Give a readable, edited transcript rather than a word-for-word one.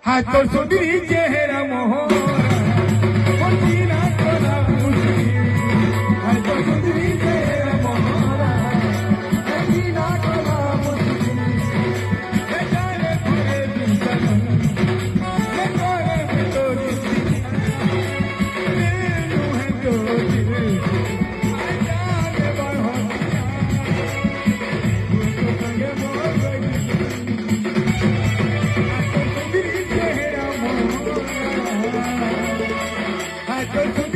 हाय तो सुंदरी चेहरा मोहरा मुझीना कोला मुझी हाय तो सुंदरी चेहरा मोहरा मुझीना कोला मुझी ये जाने पूरे दिन सनम ये कोरे में तो दिल दिल है तो दिल जाने बढ़ो तो संगे मोर गई I